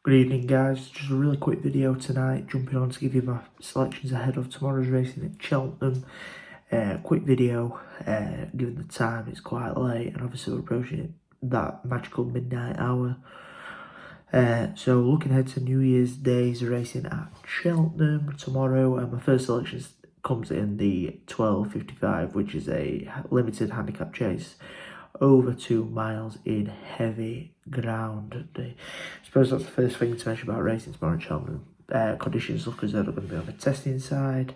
Good evening, guys. Just a really quick video tonight, jumping on to give you my selections ahead of tomorrow's racing at Cheltenham. Quick video, given the time, it's quite late, and obviously we're approaching that magical midnight hour. So looking ahead to New Year's Day's racing at Cheltenham tomorrow, and my first selection comes in the 12.55, which is a limited handicap chase over 2 miles in heavy ground. I suppose that's the first thing to mention about racing tomorrow at Cheltenham. Conditions look as though they're going to be on the testing side.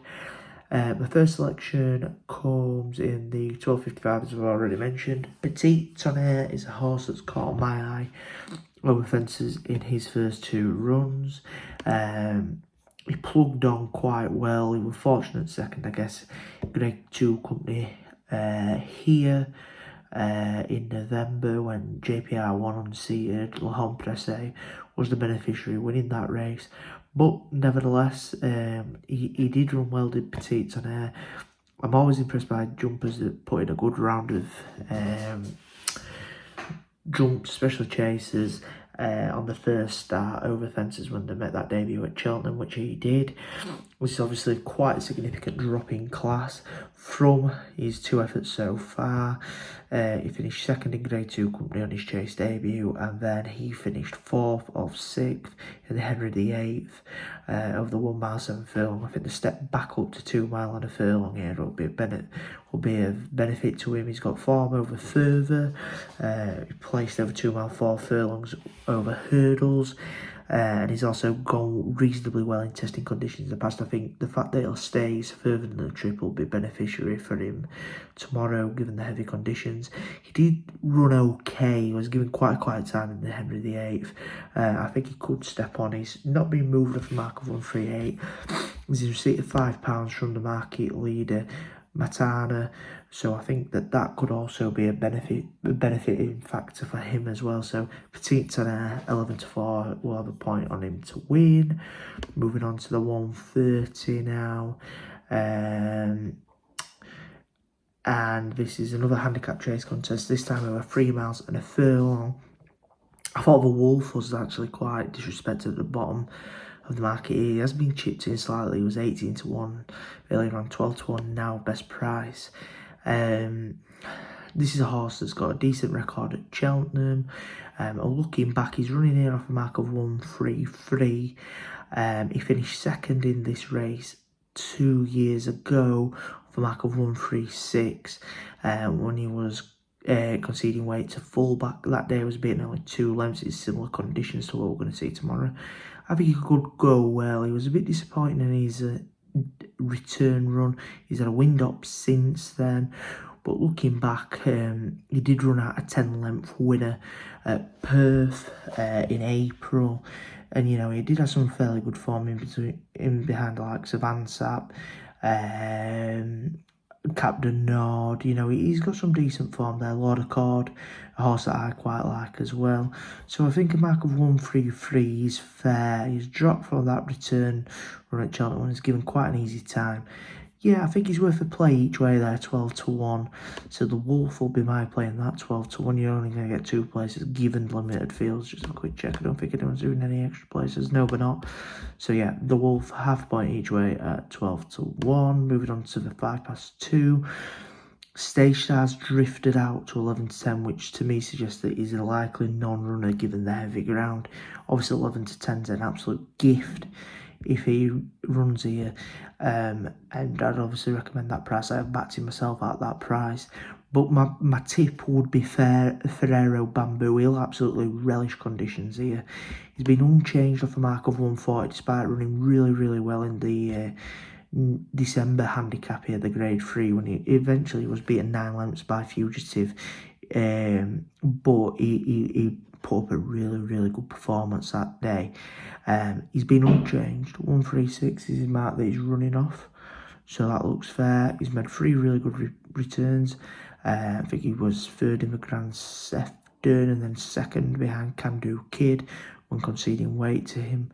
My first selection comes in the 12.55, as I've already mentioned. Petit Tonnerre is a horse that's caught my eye over fences in his first 2 runs. He plugged on quite well. He was fortunate second, I guess. Grade 2 company here. In November, when JPR won unseated, La Homme Presse was the beneficiary winning that race. But nevertheless, he did run well, did Petit Tonnerre. I'm always impressed by jumpers that put in a good round of jumps, especially chasers, on the first start over fences when they met that debut at Cheltenham, which he did. Which is obviously quite a significant drop in class from his 2 efforts so far. He finished second in Grade 2 company on his chase debut, and then he finished 4th of 6th in the Henry VIII over the 1 mile 7 furlong. I think the step back up to 2 mile and a furlong here will be a benefit to him. He's got form over further. He placed over 2 mile 4 furlongs over hurdles. And he's also gone reasonably well in testing conditions in the past. I think the fact that he'll stay further than the trip will be beneficiary for him tomorrow, given the heavy conditions. He did run okay. He was given quite a quiet time in the Henry VIII. I think he could step on. He's not been moved off a mark of 138. He's in receipt of £5 from the market leader, Matana, so I think that could also be a benefiting factor for him as well. So Petit Tonnerre 11-4 will have a point on him to win. Moving on to the 130 now, and this is another handicap chase contest. This time over 3 miles and a furlong. I thought the Wolf was actually quite disrespected at the bottom of the market. He has been chipped in slightly. He was 18-1 earlier on, 12-1 now, best price. This is a horse that's got a decent record at Cheltenham. Looking back, he's running in off a mark of 133. He finished second in this race 2 years ago off a mark of 136 when he was conceding weight to fullback. That day was beaten only 2 lengths. It's similar conditions to what we're going to see tomorrow. I think he could go well. He was a bit disappointing in his return run. He's had a wind up since then. But looking back, he did run out a 10-length winner at Perth in April. And, you know, he did have some fairly good form in behind the likes of Ansap, Captain Nord. You know, he's got some decent form there. Lord Accord, a horse that I quite like as well. So I think a mark of 133 is fair. He's dropped from that return run at Cheltenham and he's given quite an easy time. Yeah, I think he's worth a play each way there, 12-1. So the Wolf will be my play in that, 12-1. You're only going to get 2 places given limited fields. Just a quick check. I don't think anyone's doing any extra places. No, but not. So yeah, the Wolf, half a point each way at 12-1. Moving on to the 2:05. Stage Stars drifted out to 11-10, which to me suggests that he's a likely non-runner given the heavy ground. Obviously 11-10 is an absolute gift if he runs here, and I'd obviously recommend that price. I have backed him myself at that price, but my tip would be Ferrero Bamboo. He'll absolutely relish conditions here. He's been unchanged off a mark of 140 despite running really well in the December handicap here, the Grade 3, when he eventually was beaten 9 lengths by Fugitive, but he put up a really good performance that day. He's been unchanged. 136 is his mark that he's running off, so that looks fair. He's made 3 really good returns. I think he was 3rd in the Grand Sefton and then 2nd behind Can Do Kid when conceding weight to him.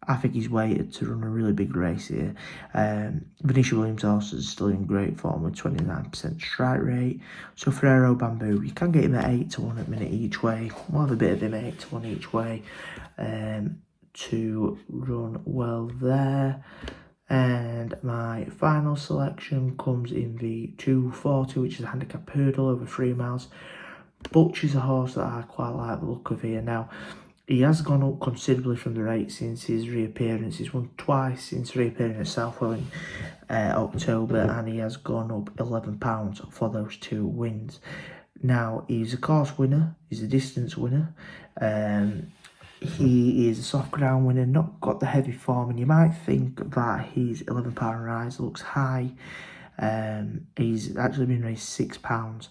I think he's weighted to run a really big race here. Venetia Williams also is still in great form with 29% strike rate. So Ferrero Bamboo, you can get him at 8-1 at minute each way. We'll have a bit of him at 8-1 each way. to run well there. And my final selection comes in the 240, which is a handicap hurdle over 3 miles. Butch is a horse that I quite like the look of here. Now, he has gone up considerably from the rate since his reappearance. He's won twice since reappearing at Southwell in October, and he has gone up £11 for those 2 wins. Now, he's a course winner, he's a distance winner. He is a soft ground winner, not got the heavy form, and you might think that his £11 rise looks high. He's actually been raised £6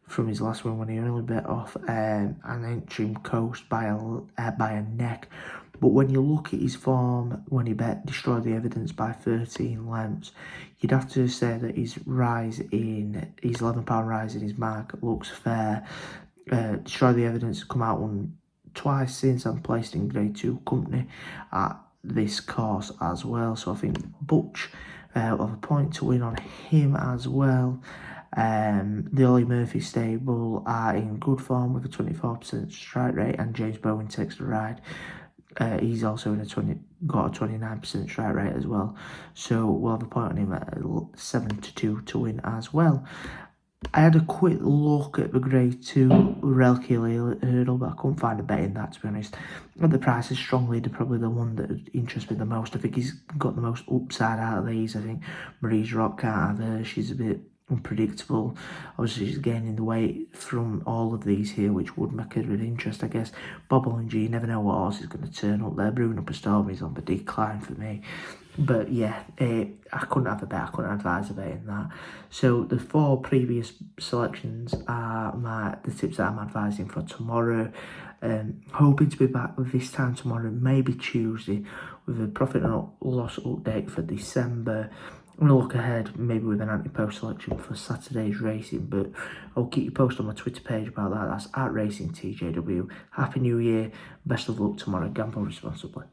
from his last win when he only bet off an Antrim Coast by a neck. But when you look at his form, when he destroyed the evidence by 13 lengths, you'd have to say that his £11 rise in his mark looks fair. Destroy the evidence has come out twice since I'm placed in Grade 2 company at this course as well. So I think Butch will have a point to win on him as well. The Ollie Murphy stable are in good form with a 24% strike rate, and James Bowen takes the ride. He's also got a 29% strike rate as well. So we'll have a point on him at 7-2 to win as well. I had a quick look at the Grade 2 Relkey hurdle, but I couldn't find a bet in that, to be honest. But the price is strongly probably the one that interests me the most. I think he's got the most upside out of these. I think Marie's Rock can't have her. She's a bit unpredictable. Obviously, she's gaining the weight from all of these here, which would make her of interest, I guess. Bobble and G, you never know what horse is going to turn up there. Brewing Up a Storm is on the decline for me. But yeah, I couldn't have a bet. I couldn't advise a bet in that. So the 4 previous selections are the tips that I'm advising for tomorrow. Hoping to be back with this time tomorrow, maybe Tuesday, with a profit and loss update for December. I'm going to look ahead, maybe with an anti-post selection for Saturday's racing, but I'll keep you posted on my Twitter page about that. That's @RacingTJW. Happy New Year. Best of luck tomorrow. Gamble responsibly.